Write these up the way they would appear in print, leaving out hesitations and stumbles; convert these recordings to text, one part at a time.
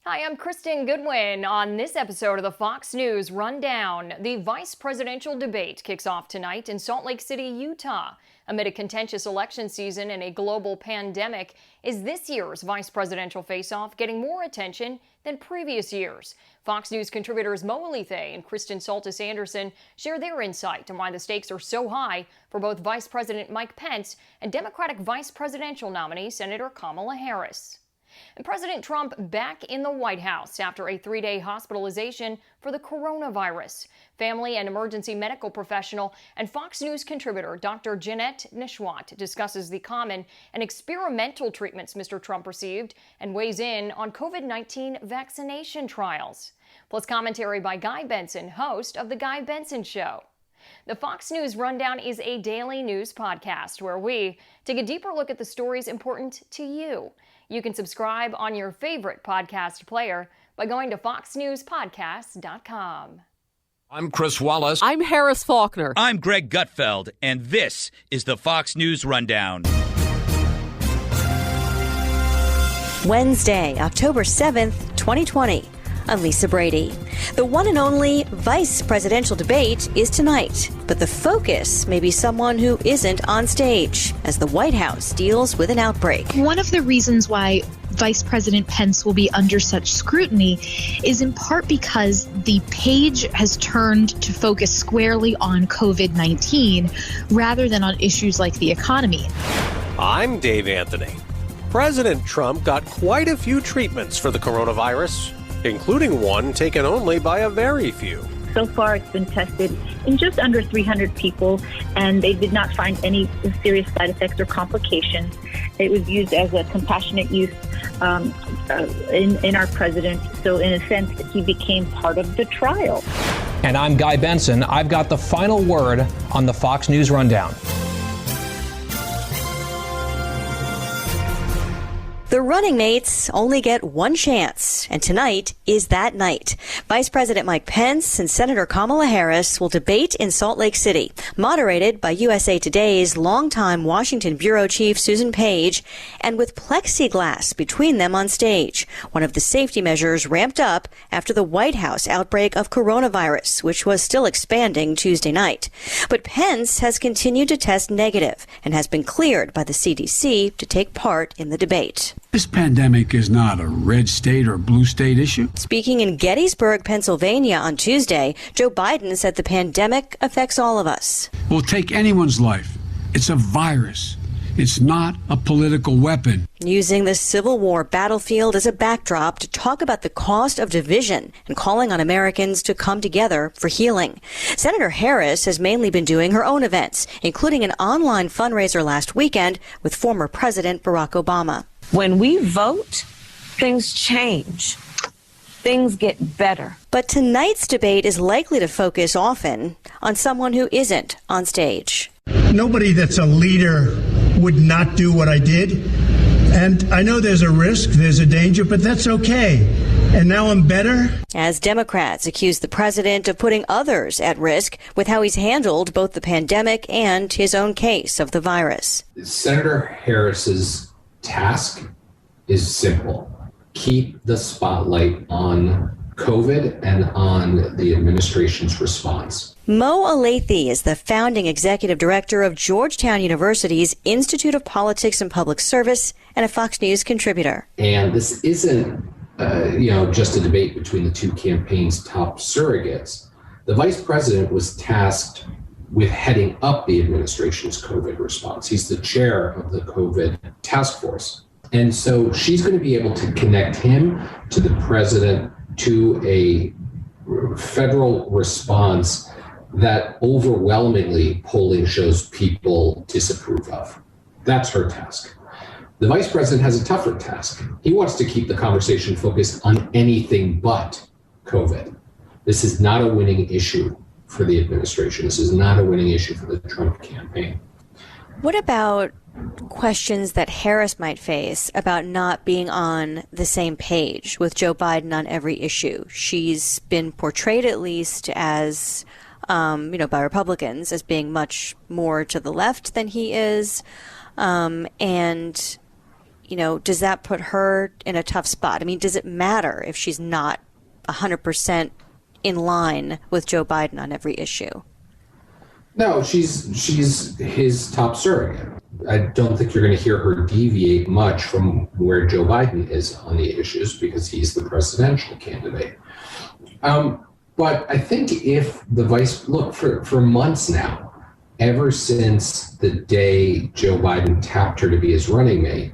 Hi, I'm Kristen Goodwin. On this episode of the Fox News Rundown, the vice presidential debate kicks off tonight in Salt Lake City, Utah. Amid a contentious election season and a global pandemic, is this year's vice presidential face-off getting more attention than previous years? Fox News contributors Elleithee and Kristen Soltis Anderson share their insight on why the stakes are so high for both Vice President Mike Pence and Democratic vice presidential nominee Senator Kamala Harris. And President Trump back in the White House after a 3-day hospitalization for the coronavirus. Family and emergency medical professional and Fox News contributor Dr. Janette Nesheiwat discusses the common and experimental treatments Mr. Trump received and weighs in on COVID-19 vaccination trials. Plus commentary by Guy Benson, host of The Guy Benson Show. The Fox News Rundown is a daily news podcast where we take a deeper look at the stories important to you. You can subscribe on your favorite podcast player by going to foxnewspodcast.com. I'm Chris Wallace. I'm Harris Faulkner. I'm Greg Gutfeld, and this is the Fox News Rundown. Wednesday, October 7th, 2020. I'm Lisa Brady. The one and only vice presidential debate is tonight, but the focus may be someone who isn't on stage as the White House deals with an outbreak. One of the reasons why Vice President Pence will be under such scrutiny is in part because the page has turned to focus squarely on COVID-19 rather than on issues like the economy. I'm Dave Anthony. President Trump got quite a few treatments for the coronavirus, including one taken only by a very few. So far, it's been tested in just under 300 people, and they did not find any serious side effects or complications. It was used as a compassionate use in our president. So in a sense, he became part of the trial. And I'm Guy Benson. I've got the final word on the Fox News Rundown. The running mates only get one chance, and tonight is that night. Vice President Mike Pence and Senator Kamala Harris will debate in Salt Lake City, moderated by USA Today's longtime Washington bureau chief Susan Page, and with plexiglass between them on stage, one of the safety measures ramped up after the White House outbreak of coronavirus, which was still expanding Tuesday night. But Pence has continued to test negative and has been cleared by the CDC to take part in the debate. This pandemic is not a red state or blue state issue. Speaking in Gettysburg, Pennsylvania on Tuesday, Joe Biden said the pandemic affects all of us. Will take anyone's life. It's a virus. It's not a political weapon. Using the Civil War battlefield as a backdrop to talk about the cost of division and calling on Americans to come together for healing. Senator Harris has mainly been doing her own events, including an online fundraiser last weekend with former President Barack Obama. When we vote, things change. Things get better. But tonight's debate is likely to focus often on someone who isn't on stage. Nobody that's a leader would not do what I did. And I know there's a risk, there's a danger, but that's okay. And now I'm better. As Democrats accuse the president of putting others at risk with how he's handled both the pandemic and his own case of the virus. Senator Harris's task is simple. Keep the spotlight on COVID and on the administration's response. Elleithee is the founding executive director of Georgetown University's Institute of Politics and Public Service and a Fox News contributor. And this isn't, just a debate between the two campaigns' top surrogates. The vice president was tasked with heading up the administration's COVID response. He's the chair of the COVID task force. And so she's going to be able to connect him to the president to a federal response that overwhelmingly polling shows people disapprove of. That's her task. The vice president has a tougher task. He wants to keep the conversation focused on anything but COVID. This is not a winning issue for the administration. This is not a winning issue for the Trump campaign. What about questions that Harris might face about not being on the same page with Joe Biden on every issue? She's been portrayed, at least, as, by Republicans, as being much more to the left than he is. And does that put her in a tough spot? I mean, does it matter if she's not 100% in line with Joe Biden on every issue? No, she's his top surrogate. I don't think you're going to hear her deviate much from where Joe Biden is on the issues because he's the presidential candidate. But I think if the for months now, ever since the day Joe Biden tapped her to be his running mate,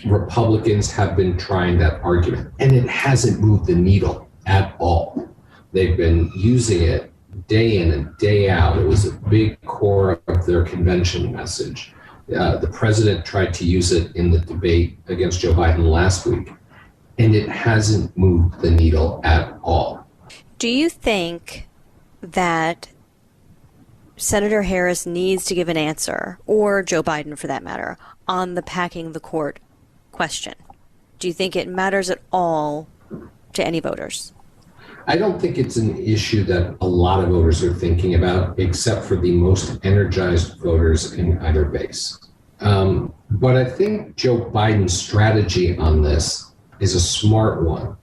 Republicans have been trying that argument, and it hasn't moved the needle at all. They've been using it day in and day out. It was a big core of their convention message. The president tried to use it in the debate against Joe Biden last week, and it hasn't moved the needle at all. Do you think that Senator Harris needs to give an answer, or Joe Biden for that matter, on the packing the court question? Do you think it matters at all to any voters? I don't think it's an issue that a lot of voters are thinking about, except for the most energized voters in either base. But I think Joe Biden's strategy on this is a smart one.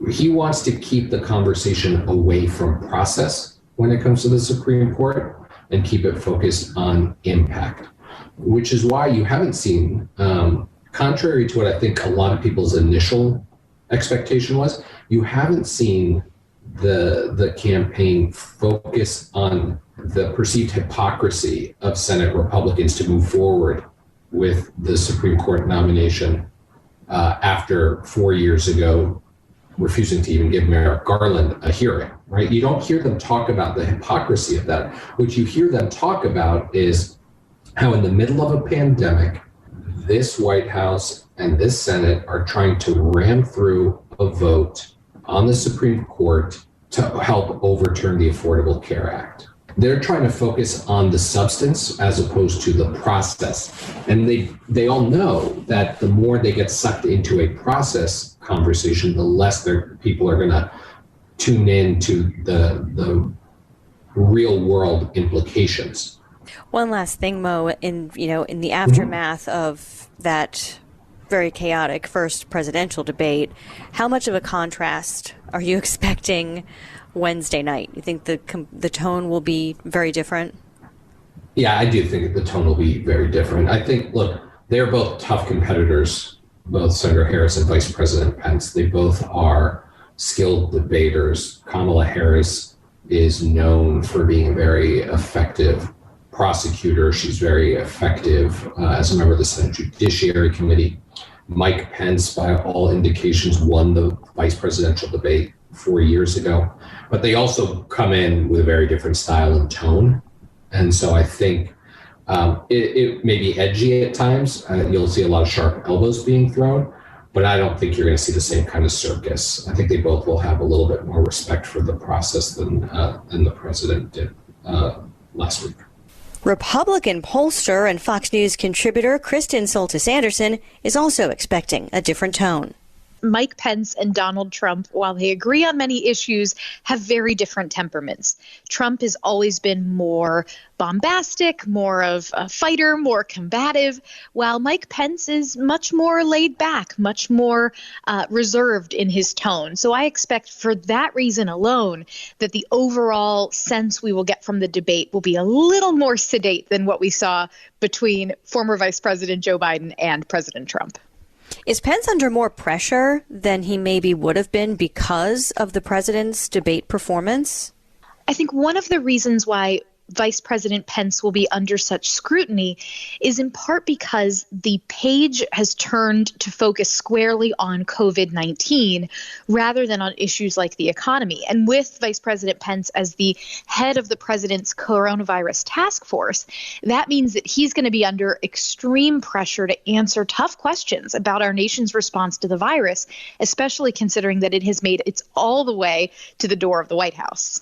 He wants to keep the conversation away from process when it comes to the Supreme Court and keep it focused on impact, which is why you haven't seen, contrary to what I think a lot of people's initial expectation was, you haven't seen the campaign focus on the perceived hypocrisy of Senate Republicans to move forward with the Supreme Court nomination after 4 years ago refusing to even give Merrick Garland a hearing, right? You don't hear them talk about the hypocrisy of that. What you hear them talk about is how in the middle of a pandemic, this White House and this Senate are trying to ram through a vote on the Supreme Court to help overturn the Affordable Care Act. They're trying to focus on the substance as opposed to the process. And they all know that the more they get sucked into a process conversation, the less people are going to tune in to the real world implications. One last thing, Mo, in the aftermath of that very chaotic first presidential debate, how much of a contrast are you expecting Wednesday night? You think the tone will be very different? Yeah, I do think the tone will be very different. I think, look, they're both tough competitors, both Senator Harris and Vice President Pence. They both are skilled debaters. Kamala Harris is known for being a very effective prosecutor. She's very effective as a member of the Senate Judiciary Committee. Mike Pence, by all indications, won the vice presidential debate 4 years ago. But they also come in with a very different style and tone. And so I think it may be edgy at times. You'll see a lot of sharp elbows being thrown, but I don't think you're going to see the same kind of circus. I think they both will have a little bit more respect for the process than the president did last week. Republican pollster and Fox News contributor Kristen Soltis Anderson is also expecting a different tone. Mike Pence and Donald Trump, while they agree on many issues, have very different temperaments. Trump has always been more bombastic, more of a fighter, more combative, while Mike Pence is much more laid back, much more reserved in his tone. So I expect for that reason alone that the overall sense we will get from the debate will be a little more sedate than what we saw between former Vice President Joe Biden and President Trump. Is Pence under more pressure than he maybe would have been because of the president's debate performance? I think one of the reasons why Vice President Pence will be under such scrutiny is in part because the page has turned to focus squarely on COVID-19 rather than on issues like the economy. And with Vice President Pence as the head of the president's coronavirus task force, that means that he's going to be under extreme pressure to answer tough questions about our nation's response to the virus, especially considering that it has made its all the way to the door of the White House.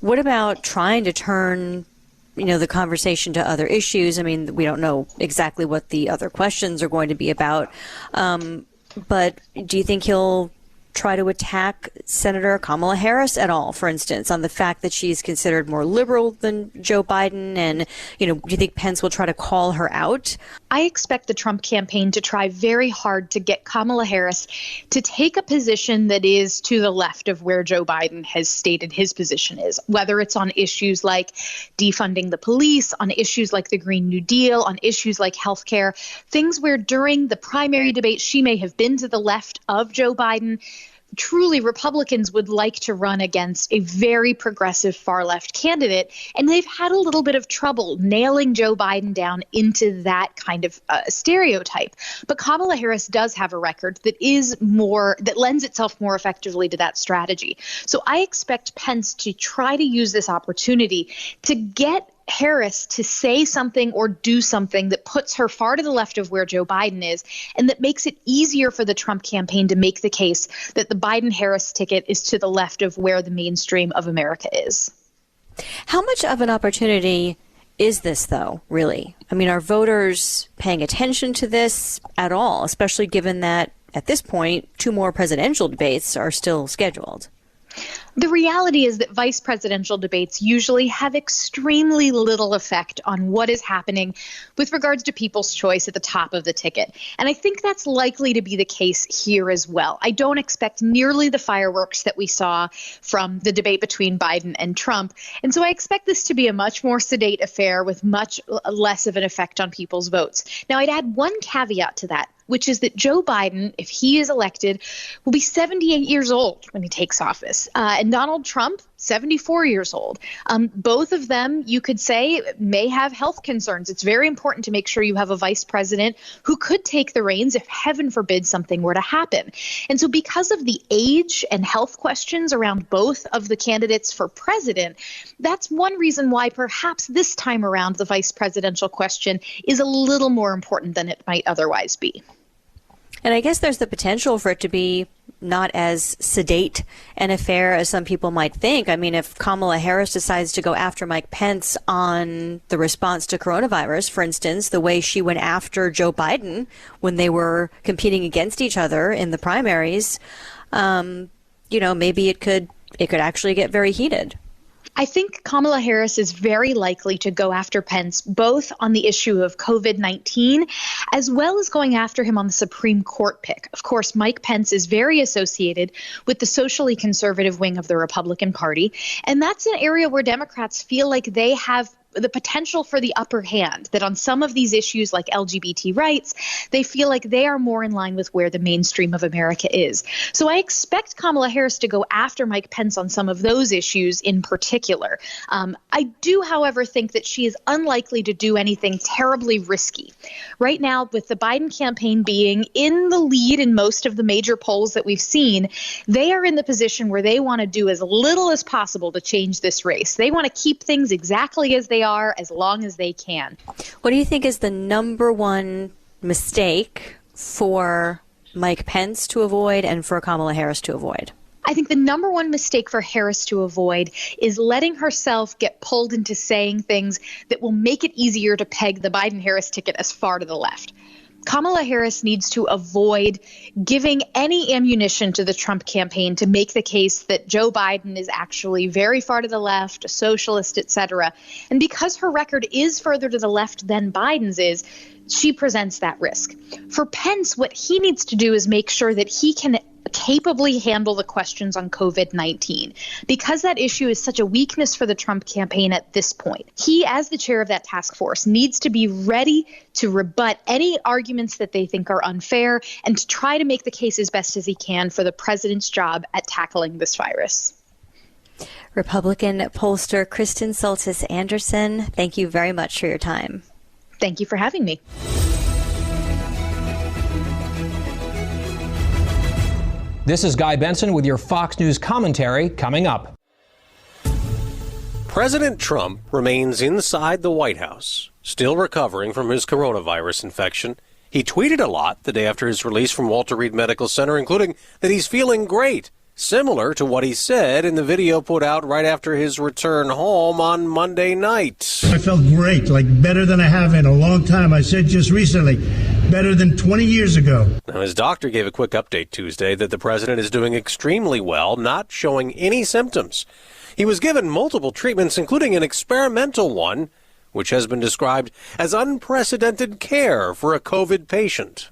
What about trying to turn, the conversation to other issues? I mean, we don't know exactly what the other questions are going to be about. But do you think he'll try to attack Senator Kamala Harris at all, for instance, on the fact that she's considered more liberal than Joe Biden? And, do you think Pence will try to call her out I expect the Trump campaign to try very hard to get Kamala Harris to take a position that is to the left of where Joe Biden has stated his position is, whether it's on issues like defunding the police, on issues like the Green New Deal, on issues like healthcare, things where during the primary debate she may have been to the left of Joe Biden. Truly, Republicans would like to run against a very progressive far-left candidate, and they've had a little bit of trouble nailing Joe Biden down into that kind of stereotype. But Kamala Harris does have a record that lends itself more effectively to that strategy. So I expect Pence to try to use this opportunity to get Harris to say something or do something that puts her far to the left of where Joe Biden is, and that makes it easier for the Trump campaign to make the case that the Biden-Harris ticket is to the left of where the mainstream of America is. How much of an opportunity is this, though, really? I mean, are voters paying attention to this at all, especially given that at this point, 2 more presidential debates are still scheduled? The reality is that vice presidential debates usually have extremely little effect on what is happening with regards to people's choice at the top of the ticket. And I think that's likely to be the case here as well. I don't expect nearly the fireworks that we saw from the debate between Biden and Trump. And so I expect this to be a much more sedate affair with much less of an effect on people's votes. Now, I'd add one caveat to that, which is that Joe Biden, if he is elected, will be 78 years old when he takes office. And Donald Trump, 74 years old. Both of them, you could say, may have health concerns. It's very important to make sure you have a vice president who could take the reins if, heaven forbid, something were to happen. And so because of the age and health questions around both of the candidates for president, that's one reason why perhaps this time around the vice presidential question is a little more important than it might otherwise be. And I guess there's the potential for it to be not as sedate an affair as some people might think. I mean, if Kamala Harris decides to go after Mike Pence on the response to coronavirus, for instance, the way she went after Joe Biden when they were competing against each other in the primaries, maybe it could actually get very heated. I think Kamala Harris is very likely to go after Pence both on the issue of COVID-19 as well as going after him on the Supreme Court pick. Of course, Mike Pence is very associated with the socially conservative wing of the Republican Party, and that's an area where Democrats feel like they have the potential for the upper hand, that on some of these issues like LGBT rights, they feel like they are more in line with where the mainstream of America is. So I expect Kamala Harris to go after Mike Pence on some of those issues in particular. I do, however, think that she is unlikely to do anything terribly risky. Right now, with the Biden campaign being in the lead in most of the major polls that we've seen, they are in the position where they want to do as little as possible to change this race. They want to keep things exactly as they are as long as they can. What do you think is the number one mistake for Mike Pence to avoid and for Kamala Harris to avoid? I think the number one mistake for Harris to avoid is letting herself get pulled into saying things that will make it easier to peg the Biden-Harris ticket as far to the left. Kamala Harris needs to avoid giving any ammunition to the Trump campaign to make the case that Joe Biden is actually very far to the left, a socialist, etc. And because her record is further to the left than Biden's is, she presents that risk. For Pence, what he needs to do is make sure that he can capably handle the questions on COVID-19. Because that issue is such a weakness for the Trump campaign at this point, he, as the chair of that task force, needs to be ready to rebut any arguments that they think are unfair and to try to make the case as best as he can for the president's job at tackling this virus. Republican pollster Kristen Soltis Anderson, thank you very much for your time. Thank you for having me. This is Guy Benson with your Fox News commentary coming up. President Trump remains inside the White House, still recovering from his coronavirus infection. He tweeted a lot the day after his release from Walter Reed Medical Center, including that he's feeling great, similar to what he said in the video put out right after his return home on Monday night. I felt great, like better than I have in a long time. I said just recently, better than 20 years ago. Now, his doctor gave a quick update Tuesday that the president is doing extremely well, not showing any symptoms. He was given multiple treatments, including an experimental one, which has been described as unprecedented care for a COVID patient.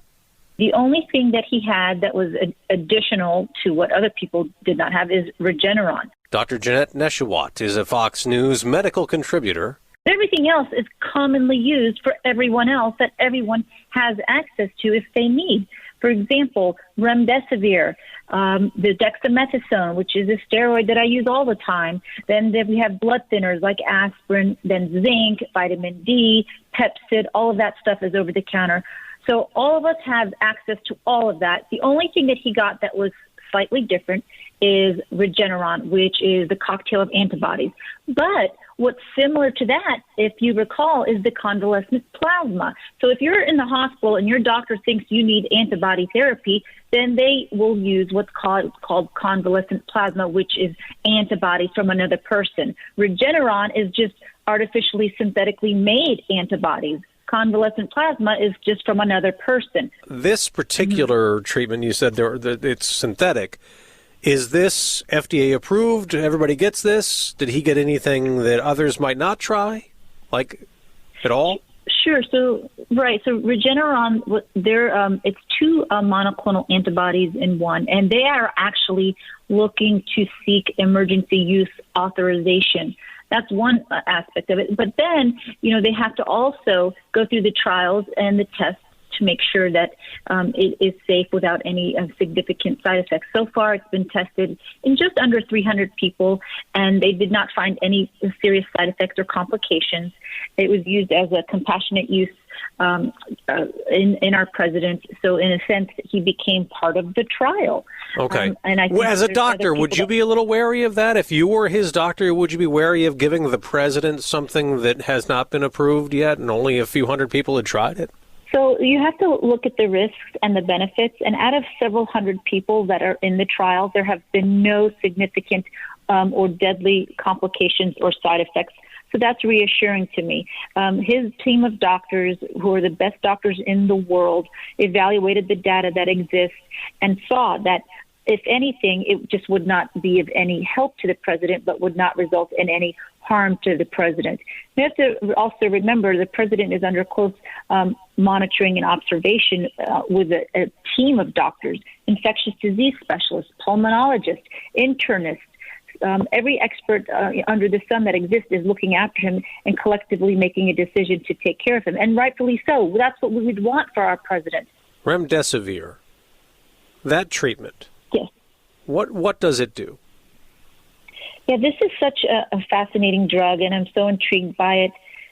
The only thing that he had that was additional to what other people did not have is Regeneron. Dr. Janette Nesheiwat is a Fox News medical contributor. Everything else is commonly used for everyone else that everyone has access to if they need. For example, remdesivir, the dexamethasone, which is a steroid that I use all the time. Then we have blood thinners like aspirin, then zinc, vitamin D, Pepcid, all of that stuff is over the counter. So all of us have access to all of that. The only thing that he got that was slightly different is Regeneron, which is the cocktail of antibodies. But what's similar to that, if you recall, is the convalescent plasma. So if you're in the hospital and your doctor thinks you need antibody therapy, then they will use what's called convalescent plasma, which is antibodies from another person. Regeneron is just artificially synthetically made antibodies. Convalescent plasma is just from another person. This particular treatment, you said it's synthetic. Is this FDA approved? Everybody gets this? Did he get anything that others might not try, like at all? Sure. So Regeneron, it's two monoclonal antibodies in one, and they are actually looking to seek emergency use authorization. That's one aspect of it. But then, they have to also go through the trials and the tests to make sure that it is safe without any significant side effects. So far, it's been tested in just under 300 people, and they did not find any serious side effects or complications. It was used as a compassionate use in our president. So in a sense, he became part of the trial. Okay. And I think as a doctor, would you be a little wary of that? If you were his doctor, would you be wary of giving the president something that has not been approved yet and only a few hundred people had tried it? So you have to look at the risks and the benefits. And out of several hundred people that are in the trial, there have been no significant or deadly complications or side effects. So that's reassuring to me. His team of doctors, who are the best doctors in the world, evaluated the data that exists and saw that, if anything, it just would not be of any help to the president, but would not result in any harm to the president. You have to also remember the president is under close monitoring and observation with a team of doctors, infectious disease specialists, pulmonologists, internists. Every expert under the sun that exists is looking after him and collectively making a decision to take care of him. And rightfully so. That's what we would want for our president. Remdesivir, that treatment. Yes. What does it do? Yeah, this is such a fascinating drug, and I'm so intrigued by it.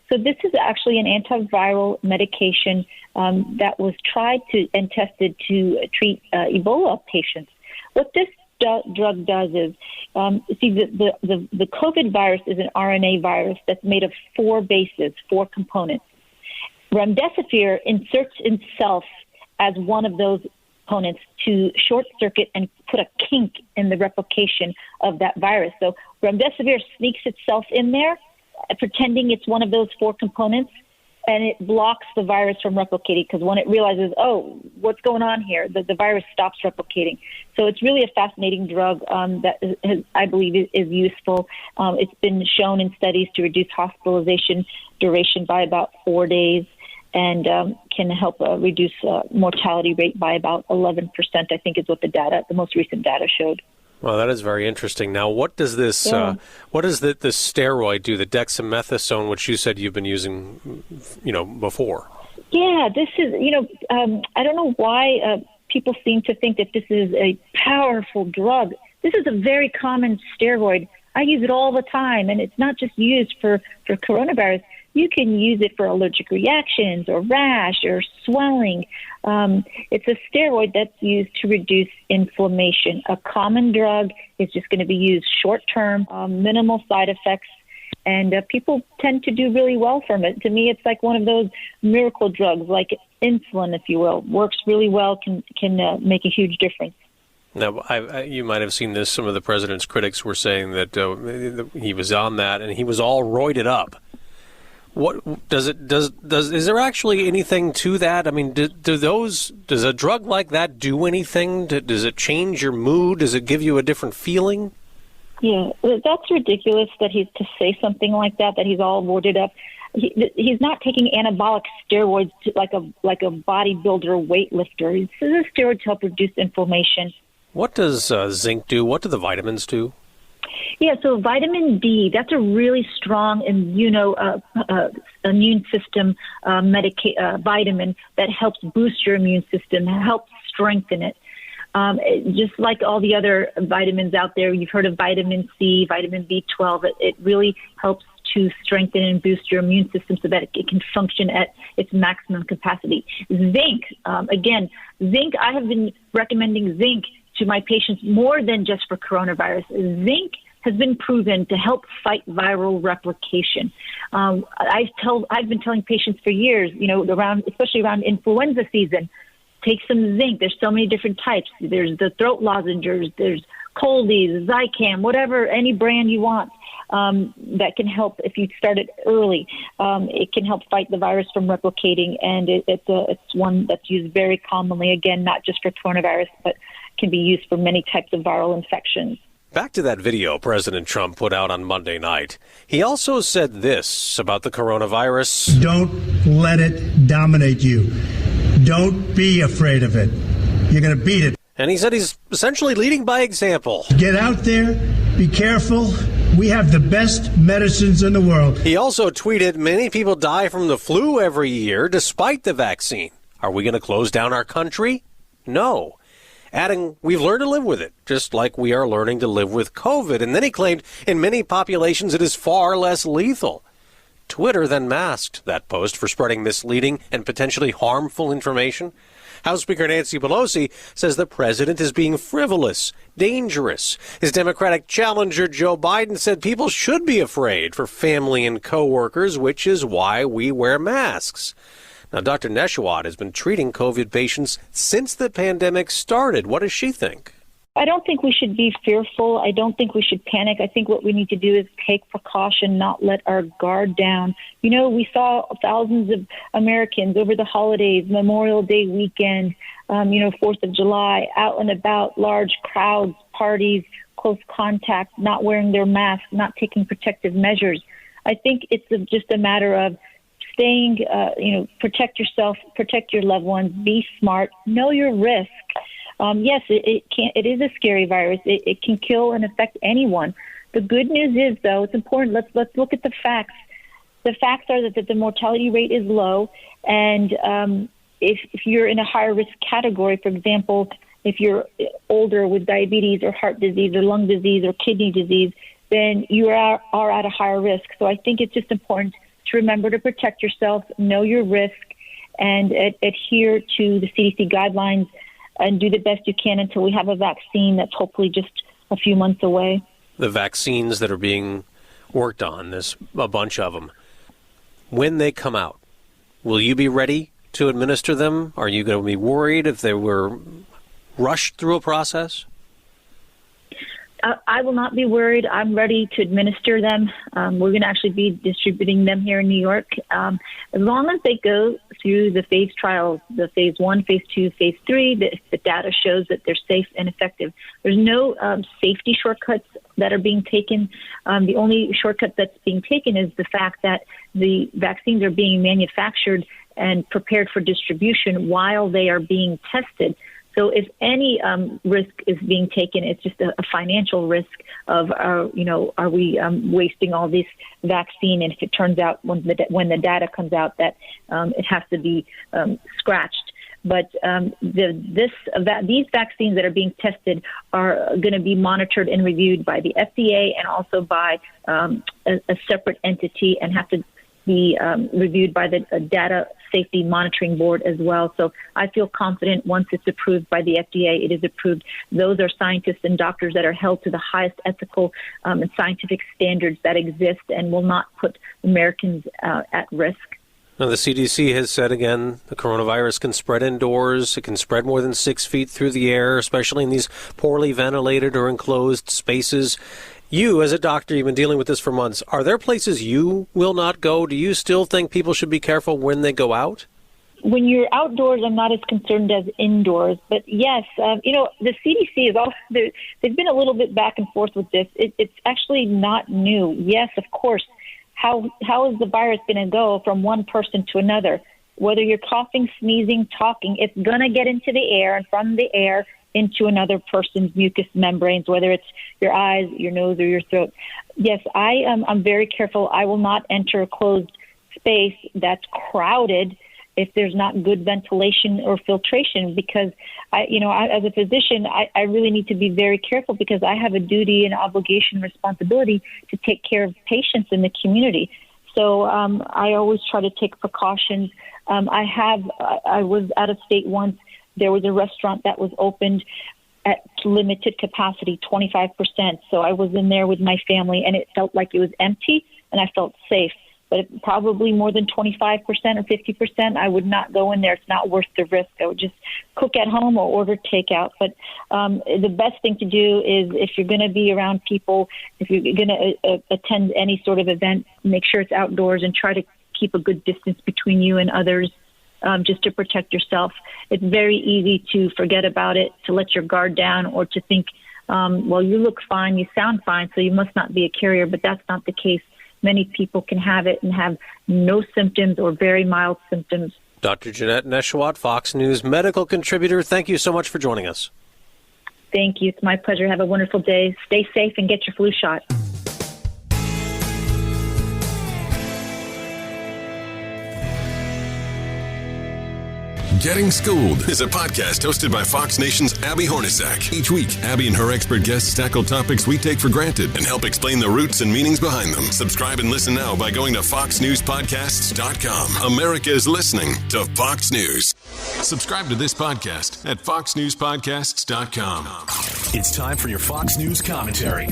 So this is actually an antiviral medication that was tried and tested to treat Ebola patients. What this drug does is, the COVID virus is an RNA virus that's made of 4 bases, 4 components. Remdesivir inserts itself as one of those components to short circuit and put a kink in the replication of that virus. So remdesivir sneaks itself in there, pretending it's one of those 4 components, and it blocks the virus from replicating, because when it realizes, oh, what's going on here, the virus stops replicating. So it's really a fascinating drug that I believe is useful. It's been shown in studies to reduce hospitalization duration by about 4 days, and can help reduce mortality rate by about 11%, I think is what the most recent data showed. Well, that is very interesting. Now, what does this, what does the steroid do, the dexamethasone, which you said you've been using, before? Yeah, this is, I don't know why people seem to think that this is a powerful drug. This is a very common steroid. I use it all the time, and it's not just used for coronavirus. You can use it for allergic reactions or rash or swelling. It's a steroid that's used to reduce inflammation. A common drug is just going to be used short-term, minimal side effects, and people tend to do really well from it. To me, it's like one of those miracle drugs, like insulin, if you will. Works really well, can make a huge difference. Now, you might have seen this. Some of the president's critics were saying that he was on that, and he was all roided up. What does is there actually anything to that? I mean, does a drug like that do anything? Does it change your mood? Does it give you a different feeling? Yeah, that's ridiculous that he's to say something like that he's all roided up. he's not taking anabolic steroids like a bodybuilder weightlifter. This is a steroid to help reduce inflammation. What does zinc do? What do the vitamins do? Yeah, so vitamin D, that's a really strong immune system vitamin that helps boost your immune system, helps strengthen it. Just like all the other vitamins out there, you've heard of vitamin C, vitamin B12. It really helps to strengthen and boost your immune system so that it can function at its maximum capacity. Zinc, zinc, I have been recommending zinc to my patients more than just for coronavirus. Zinc has been proven to help fight viral replication. I've been telling patients for years, especially around influenza season, take some zinc. There's so many different types. There's the throat lozenges, there's Coldies, Zicam, whatever, any brand you want that can help if you start it early. It can help fight the virus from replicating, and it's one that's used very commonly, again, not just for coronavirus, but can be used for many types of viral infections. Back to that video President Trump put out on Monday night. He also said this about the coronavirus. Don't let it dominate you. Don't be afraid of it. You're going to beat it. And he said he's essentially leading by example. Get out there. Be careful. We have the best medicines in the world. He also tweeted, many people die from the flu every year despite the vaccine. Are we going to close down our country? No. Adding, we've learned to live with it, just like we are learning to live with COVID. And then he claimed in many populations it is far less lethal. Twitter then masked that post for spreading misleading and potentially harmful information. House Speaker Nancy Pelosi says the president is being frivolous, dangerous. His Democratic challenger Joe Biden said people should be afraid for family and coworkers, which is why we wear masks. Now, Dr. Nesheiwat has been treating COVID patients since the pandemic started. What does she think? I don't think we should be fearful. I don't think we should panic. I think what we need to do is take precaution, not let our guard down. We saw thousands of Americans over the holidays, Memorial Day weekend, 4th of July, out and about, large crowds, parties, close contact, not wearing their masks, not taking protective measures. I think it's just a matter of staying, protect yourself, protect your loved ones, be smart, know your risk. Yes, it is a scary virus. It can kill and affect anyone. The good news is, though, it's important. Let's look at the facts. The facts are that the mortality rate is low, and if you're in a higher risk category, for example, if you're older with diabetes or heart disease or lung disease or kidney disease, then you are at a higher risk. So I think it's just important to remember to protect yourself, know your risk, and adhere to the CDC guidelines and do the best you can until we have a vaccine that's hopefully just a few months away. The vaccines that are being worked on, there's a bunch of them. When they come out, will you be ready to administer them? Are you going to be worried if they were rushed through a process? I will not be worried. I'm ready to administer them. We're going to actually be distributing them here in New York. As long as they go through the phase trials, the phase 1, phase 2, phase 3, the data shows that they're safe and effective. There's no safety shortcuts that are being taken. The only shortcut that's being taken is the fact that the vaccines are being manufactured and prepared for distribution while they are being tested. So if any risk is being taken, it's just a financial risk of, are we wasting all this vaccine? And if it turns out when the data comes out that it has to be scratched. But these vaccines that are being tested are going to be monitored and reviewed by the FDA and also by a separate entity and have to be reviewed by the Data Safety Monitoring Board as well. So I feel confident once it's approved by the FDA, it is approved. Those are scientists and doctors that are held to the highest ethical and scientific standards that exist and will not put Americans at risk. Now, the CDC has said again, the coronavirus can spread indoors. It can spread more than 6 feet through the air, especially in these poorly ventilated or enclosed spaces. You, as a doctor, you've been dealing with this for months. Are there places you will not go? Do you still think people should be careful when they go out? When you're outdoors, I'm not as concerned as indoors. But yes, the CDC is also, they've been a little bit back and forth with this. It's actually not new. Yes, of course, How is the virus going to go from one person to another? Whether you're coughing, sneezing, talking, it's going to get into the air and from the air into another person's mucous membranes, whether it's your eyes, your nose, or your throat. Yes, I'm very careful. I will not enter a closed space that's crowded if there's not good ventilation or filtration, because I as a physician, I really need to be very careful because I have a duty and obligation, responsibility to take care of patients in the community. So I always try to take precautions. I was out of state once. There was a restaurant that was opened at limited capacity, 25%. So I was in there with my family, and it felt like it was empty, and I felt safe. But probably more than 25% or 50%, I would not go in there. It's not worth the risk. I would just cook at home or order takeout. But the best thing to do is, if you're going to be around people, if you're going to attend any sort of event, make sure it's outdoors and try to keep a good distance between you and others, just to protect yourself. It's very easy to forget about it, to let your guard down, or to think, well, you look fine, you sound fine, so you must not be a carrier. But that's not the case. Many people can have it and have no symptoms or very mild symptoms. Dr. Janette Nesheiwat, Fox News medical contributor, thank you so much for joining us. Thank you. It's my pleasure. Have a wonderful day. Stay safe and get your flu shot. Getting Schooled is a podcast hosted by Fox Nation's Abby Hornacek. Each week, Abby and her expert guests tackle topics we take for granted and help explain the roots and meanings behind them. Subscribe and listen now by going to foxnewspodcasts.com. America is listening to Fox News. Subscribe to this podcast at foxnewspodcasts.com. It's time for your Fox News commentary.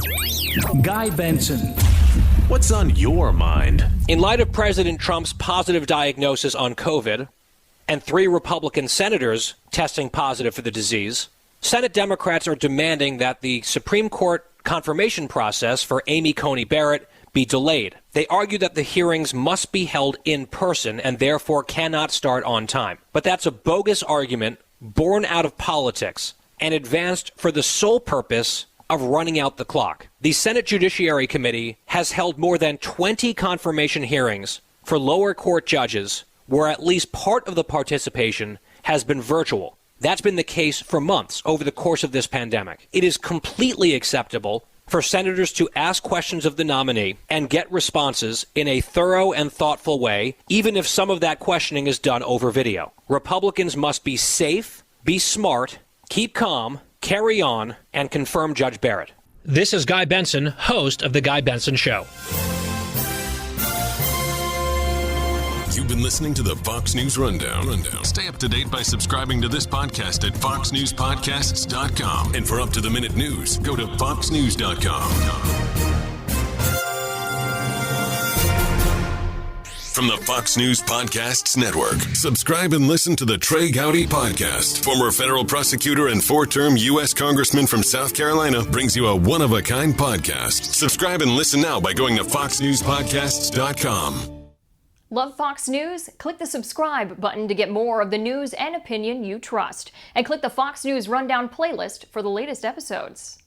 Guy Benson. What's on your mind? In light of President Trump's positive diagnosis on COVID, and 3 Republican senators testing positive for the disease, Senate Democrats are demanding that the Supreme Court confirmation process for Amy Coney Barrett be delayed. They argue that the hearings must be held in person and therefore cannot start on time. But that's a bogus argument born out of politics and advanced for the sole purpose of running out the clock. The Senate Judiciary Committee has held more than 20 confirmation hearings for lower court judges where at least part of the participation has been virtual. That's been the case for months over the course of this pandemic. It is completely acceptable for senators to ask questions of the nominee and get responses in a thorough and thoughtful way, even if some of that questioning is done over video. Republicans must be safe, be smart, keep calm, carry on, and confirm Judge Barrett. This is Guy Benson, host of The Guy Benson Show. You've been listening to the Fox News Rundown. Stay up to date by subscribing to this podcast at foxnewspodcasts.com. And for up-to-the-minute news, go to foxnews.com. From the Fox News Podcasts Network, subscribe and listen to the Trey Gowdy Podcast. Former federal prosecutor and 4-term U.S. Congressman from South Carolina brings you a one-of-a-kind podcast. Subscribe and listen now by going to foxnewspodcasts.com. Love Fox News? Click the subscribe button to get more of the news and opinion you trust. And click the Fox News Rundown playlist for the latest episodes.